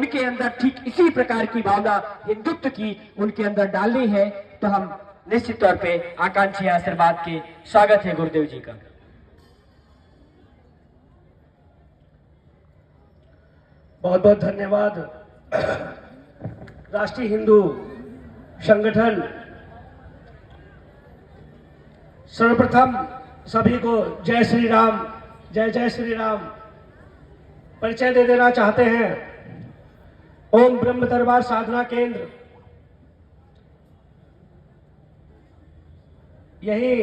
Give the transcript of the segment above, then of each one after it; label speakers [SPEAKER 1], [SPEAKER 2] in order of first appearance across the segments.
[SPEAKER 1] उनके अंदर ठीक इसी प्रकार की भावना हिंदुत्व की उनके अंदर डालनी है। तो हम निश्चित तौर पे आकांक्षी आशीर्वाद के स्वागत है गुरुदेव जी का।
[SPEAKER 2] बहुत बहुत धन्यवाद। राष्ट्रीय हिंदू संगठन सर्वप्रथम सभी को जय श्री राम, जय जय श्री राम परिचय दे देना चाहते हैं। ओम ब्रह्म दरबार साधना केंद्र यही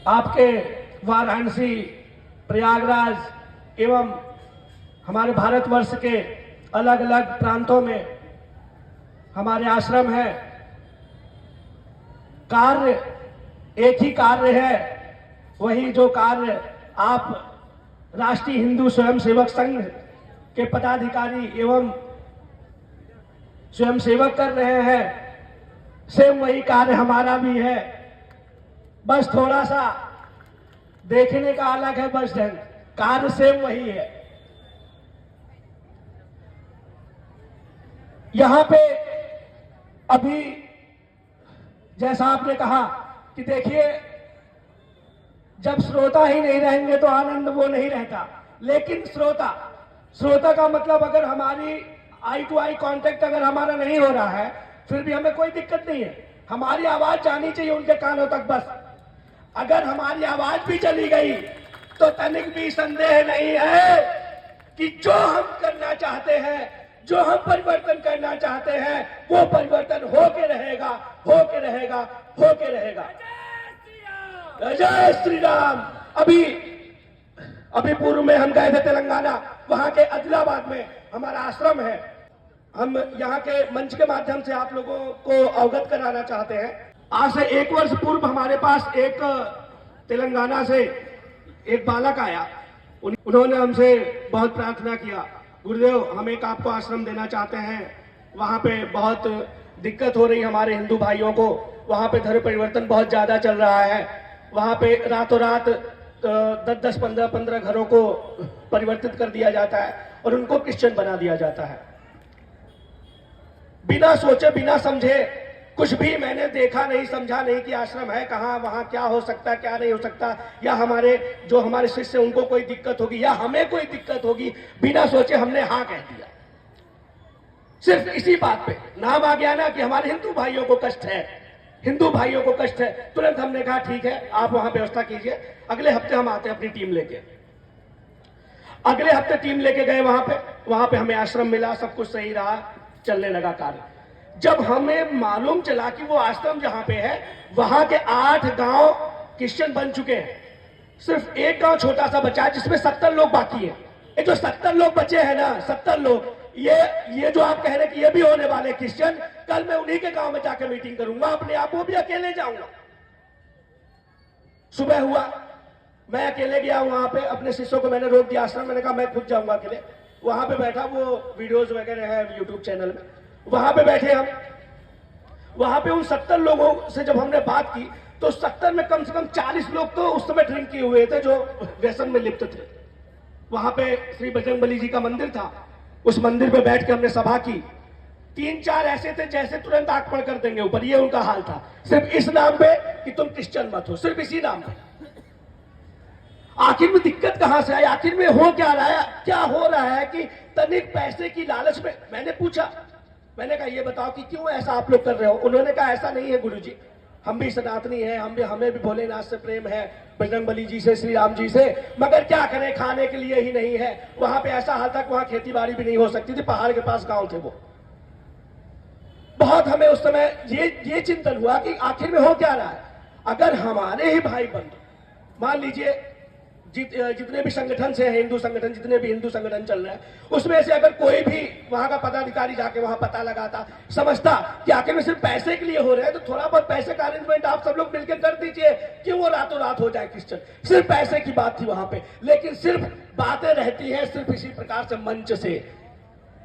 [SPEAKER 2] आपके वाराणसी, प्रयागराज एवं हमारे भारतवर्ष के अलग अलग प्रांतों में हमारे आश्रम है। कार्य एक ही कार्य है, वही जो कार्य आप राष्ट्रीय हिंदू स्वयंसेवक संघ के पदाधिकारी एवं स्वयंसेवक कर रहे हैं, सेम वही कार्य हमारा भी है। बस थोड़ा सा देखने का अलग है, बस ढंग, कार्य सेम वही है। यहां पे अभी जैसा आपने कहा कि देखिए, जब श्रोता ही नहीं रहेंगे तो आनंद वो नहीं रहता। लेकिन श्रोता का मतलब अगर हमारी आई टू आई कांटेक्ट अगर हमारा नहीं हो रहा है, फिर भी हमें कोई दिक्कत नहीं है। हमारी आवाज जानी चाहिए उनके कानों तक बस। अगर हमारी आवाज भी चली गई तो तनिक भी संदेह नहीं है कि जो हम करना चाहते हैं, जो हम परिवर्तन करना चाहते हैं, वो परिवर्तन होके रहेगा, होके रहेगा, होके रहेगा। जय श्री राम। अभी पूर्व में हम गए थे तेलंगाना, वहां के आदिलाबाद में हमारा आश्रम है। हम यहाँ के मंच के माध्यम से आप लोगों को अवगत कराना चाहते हैं। आज से 1 वर्ष पूर्व हमारे पास एक तेलंगाना से एक बालक आया। उन्होंने हमसे बहुत प्रार्थना किया, गुरुदेव हम एक आपको आश्रम देना चाहते हैं। वहाँ पे बहुत दिक्कत हो रही हमारे हिंदू भाइयों को, वहाँ पे धर्म परिवर्तन बहुत ज्यादा चल रहा है। वहाँ पे रातों रात 10-10, 15-15 घरों को परिवर्तित कर दिया जाता है और उनको क्रिश्चियन बना दिया जाता है। बिना सोचे बिना समझे, कुछ भी मैंने देखा नहीं, समझा नहीं कि आश्रम है कहाँ, वहां क्या हो सकता, क्या नहीं हो सकता, या जो हमारे शिष्य उनको कोई दिक्कत होगी या हमें कोई दिक्कत होगी, बिना सोचे हमने हाँ कह दिया। सिर्फ इसी बात पे नाम आ गया ना कि हमारे हिंदू भाइयों को कष्ट है, हिंदू भाइयों को कष्ट है। तुरंत हमने कहा ठीक है, आप वहां व्यवस्था कीजिए, अगले हफ्ते हम आते हैं अपनी टीम लेके। अगले हफ्ते टीम लेके गए वहां पे हमें आश्रम मिला, सब कुछ सही रहा, चलने लगा कार्य। जब हमें मालूम चला कि वो आश्रम जहां पे है वहां के 8 गांव क्रिश्चियन बन चुके हैं, सिर्फ एक गांव छोटा सा बचा है जिसमें 70 लोग बाकी हैं। ये जो 70 लोग बचे हैं ना, 70 लोग, ये जो आप कह रहे हैं कि ये भी होने वाले क्रिश्चियन, कल मैं उन्हीं के गांव में जाकर मीटिंग करूंगा, अपने आप वो भी अकेले जाऊंगा। सुबह हुआ, मैं अकेले गया वहां पे, अपने शिष्यों को मैंने रोक दिया आश्रम, मैंने कहा मैं खुद जाऊंगा अकेले। वहां पे बैठा, वो वीडियोस वगैरह है यूट्यूब चैनल में, वहां पे बैठे हम। वहां पे उन 70 लोगों से जब हमने बात की तो 70 में कम से कम 40 लोग तो उस समय ड्रिंक किए हुए थे, जो व्यसन में लिप्त थे। वहां पे श्री बजरंगबली जी का मंदिर था, उस मंदिर पे बैठ के हमने सभा की। 3-4 ऐसे थे जैसे तुरंत आंख पड़ कर देंगे ऊपर, ये उनका हाल था, सिर्फ इस नाम पे कि तुम क्रिश्चियन मत हो, सिर्फ इसी नाम पे। आखिर में दिक्कत कहां से आई, आखिर में हो क्या रहा है, क्या हो रहा है कि तनिक पैसे की लालच में। मैंने पूछा, मैंने कहा ये बताओ कि क्यों ऐसा आप लोग कर रहे हो। उन्होंने कहा ऐसा नहीं है गुरुजी, हम भी सनातनी हैं, हमें भी भोलेनाथ से प्रेम है, बजरंगबली जी से, श्री राम जी से, मगर क्या करें, खाने के लिए ही नहीं है। वहां पे ऐसा हाल तक वहां खेती बाड़ी भी नहीं हो सकती थी, पहाड़ के पास गांव थे वो। बहुत हमें उस समय ये चिंतन हुआ कि आखिर में हो क्या रहा है। अगर हमारे ही भाई बंधु, मान लीजिए जितने भी संगठन से है, हिंदू संगठन, जितने भी हिंदू संगठन चल रहे हैं, उसमें से अगर कोई भी वहां का पदाधिकारी जाके वहां पता लगाता, समझता कि आखिर में सिर्फ पैसे के लिए हो रहे हैं, तो थोड़ा बहुत पैसे का अरेंजमेंट आप सब लोग मिलकर कर दीजिए, क्यों वो रातों रात हो जाए क्रिश्चियन। सिर्फ पैसे की बात थी वहां पे, लेकिन सिर्फ बातें रहती हैं, सिर्फ इसी प्रकार से मंच से,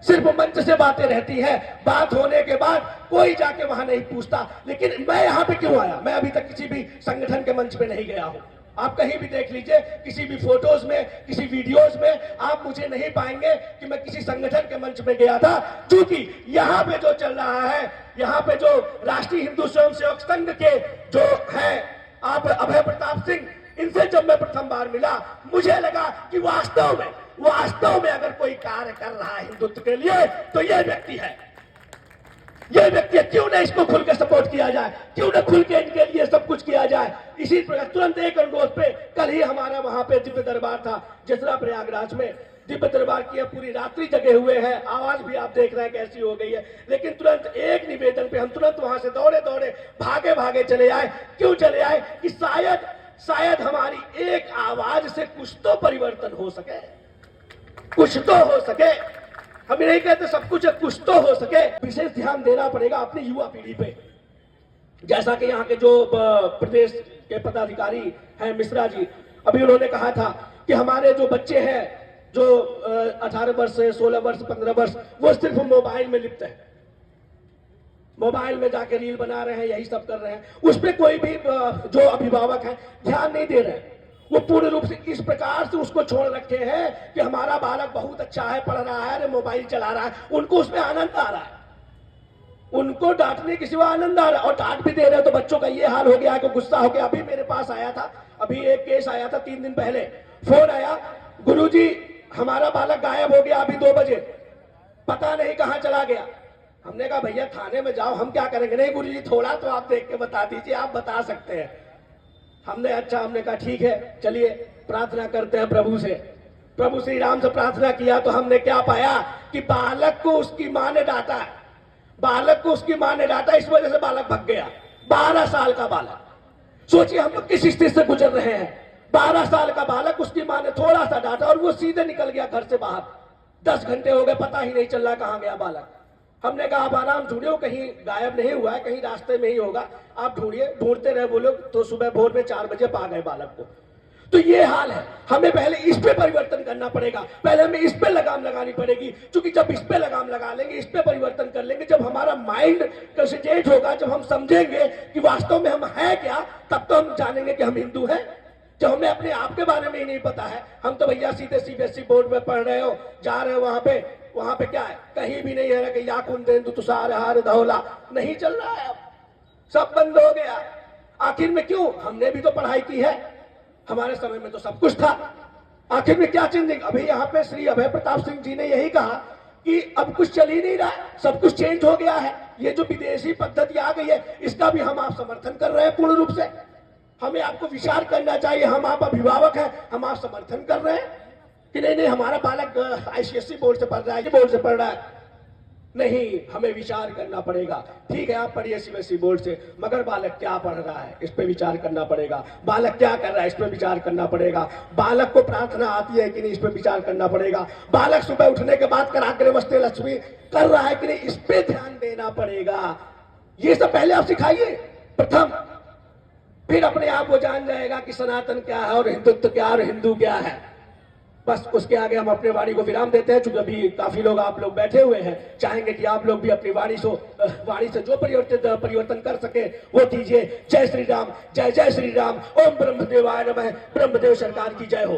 [SPEAKER 2] सिर्फ मंच से बातें रहती है। बात होने के बाद कोई जाके वहां नहीं पूछता। लेकिन मैं यहां पे क्यों आया, मैं अभी तक किसी भी संगठन के मंच पे नहीं गया हूं, आप कहीं भी देख लीजिए, किसी भी फोटोज में, किसी वीडियोज में आप मुझे नहीं पाएंगे कि मैं किसी संगठन के मंच में गया था। क्योंकि यहाँ पे जो चल रहा है, यहाँ पे जो राष्ट्रीय हिंदू स्वयंसेवक संघ के जो है आप अभय प्रताप सिंह, इनसे जब मैं प्रथम बार मिला, मुझे लगा कि वास्तव में अगर कोई कार्य कर रहा है हिंदुत्व के लिए तो ये व्यक्ति है। ये व्यक्ति है, क्यों ना इसको खुल के सपोर्ट किया जाए, क्यों ना खुल के इनके लिए सब कुछ किया जाए। इसी प्रकार तुरंत एक अनुरोध पे, कल ही हमारा वहां पे दिव्य दरबार था जसरा प्रयागराज में, दिव्य दरबार की पूरी रात्रि जगे हुए हैं, आवाज भी आप देख रहे हैं कैसी हो गई है। लेकिन तुरंत एक निवेदन पे हम तुरंत वहां से दौड़े भागे चले आए। क्यों चले आए? कि शायद हमारी एक आवाज से कुछ तो परिवर्तन हो सके, कुछ तो हो सके। हम नहीं कहते सब कुछ है, कुछ तो हो सके। विशेष ध्यान देना पड़ेगा अपनी युवा पीढ़ी पे। जैसा कि यहाँ के जो प्रदेश के पदाधिकारी हैं मिश्रा जी, अभी उन्होंने कहा था कि हमारे जो बच्चे हैं जो 18 वर्ष से 16 वर्ष 15 वर्ष, वो सिर्फ मोबाइल में लिप्त है, मोबाइल में जाके रील बना रहे हैं, यही सब कर रहे हैं। उस पर कोई भी जो अभिभावक है ध्यान नहीं दे रहे। वो पूर्ण रूप से इस प्रकार से उसको छोड़ रखे हैं कि हमारा बालक बहुत अच्छा है, पढ़ रहा है, अरे मोबाइल चला रहा है, उनको उसमें आनंद आ रहा है, उनको डांटने के सिवा आनंद आ रहा है। और डांट भी दे रहे हैं तो बच्चों का ये हाल हो गया है कि गुस्सा हो गया। अभी मेरे पास आया था, अभी एक केस आया था 3 दिन पहले, फोन आया, गुरुजी हमारा बालक गायब हो गया अभी 2 बजे, पता नहीं कहां चला गया। हमने कहा भैया थाने में जाओ, हम क्या करेंगे। नहीं गुरुजी थोड़ा तो आप देख के बता दीजिए, आप बता सकते हैं। हमने कहा ठीक है, चलिए प्रार्थना करते हैं प्रभु से। प्रभु श्री राम से प्रार्थना किया तो हमने क्या पाया कि बालक को उसकी मां ने डांटा, बालक को उसकी मां ने डांटा, इस वजह से बालक भाग गया। 12 साल का बालक, सोचिए हम लोग किस स्थिति से गुजर रहे हैं। 12 साल का बालक, उसकी मां ने थोड़ा सा डांटा और वो सीधे निकल गया घर से बाहर। 10 घंटे हो गए, पता ही नहीं चल रहा कहां गया बालक। हमने कहा आप आराम ढूंढिए, कहीं गायब नहीं हुआ है, कहीं रास्ते में ही होगा, आप ढूंढिए। ढूंढते रहे वो लोग, तो सुबह भोर में 4 बजे पा गए बालक को। तो ये हाल है। हमें पहले इस पे परिवर्तन करना पड़ेगा, पहले हमें इस पे लगाम लगानी पड़ेगी। क्योंकि जब इस पे लगाम लगा लेंगे, इस पे परिवर्तन कर लेंगे, जब हमारा माइंड कंसंट्रेट होगा, जब हम समझेंगे कि वास्तव में हम हैं क्या, तब तो हम जानेंगे कि हम हिंदू हैं। जब हमें अपने आप के बारे में ही नहीं पता है, हम तो भैया सीधे सीबीएसई बोर्ड में पढ़ रहे हो, जा रहे हो वहां पे क्या है, कहीं भी नहीं है ना कि या कुंदेंदु तुषार हार धौला, नहीं चल रहा है, अब सब बंद हो गया। आखिर में क्यों? हमने भी तो पढ़ाई की है, हमारे समय में तो सब कुछ था। आखिर में क्या चेंजिंग? अभी यहाँ पे श्री अभय प्रताप सिंह जी ने यही कहा कि अब कुछ चल ही नहीं रहा, सब कुछ चेंज हो गया है। ये जो विदेशी पद्धति आ गई है, इसका भी हम आप समर्थन कर रहे हैं पूर्ण रूप से। हमें आपको विचार करना चाहिए, हम आप अभिभावक हैं, हम आप समर्थन कर रहे हैं कि नहीं हमारा बालक आईसीएसई बोर्ड से पढ़ रहा है, बोर्ड से पढ़ रहा है। नहीं, हमें विचार करना पड़ेगा। ठीक है आप पढ़िए सीबीएसई बोर्ड से, मगर बालक क्या पढ़ रहा है इस पे विचार करना पड़ेगा। बालक क्या कर रहा है इस पे विचार करना पड़ेगा। बालक को प्रार्थना आती है कि नहीं, इस पे विचार करना पड़ेगा। बालक सुबह उठने के बाद कराग्रे वस्ते लक्ष्मी कर रहा है कि नहीं, इस पे ध्यान देना पड़ेगा। ये सब पहले आप सिखाइए प्रथम, फिर अपने आप वो जान जाएगा कि सनातन क्या है और हिंदुत्व क्या और हिंदू क्या है। बस उसके आगे हम अपने वाणी को विराम देते हैं। चूंकि अभी काफी लोग आप लोग बैठे हुए हैं, चाहेंगे कि आप लोग भी अपनी वाणी से जो परिवर्तन कर सके वो कीजिए। जय श्री राम, जय जय श्री राम। ओम ब्रह्मदेवाय नमः। ब्रह्मदेव सरकार की जय हो।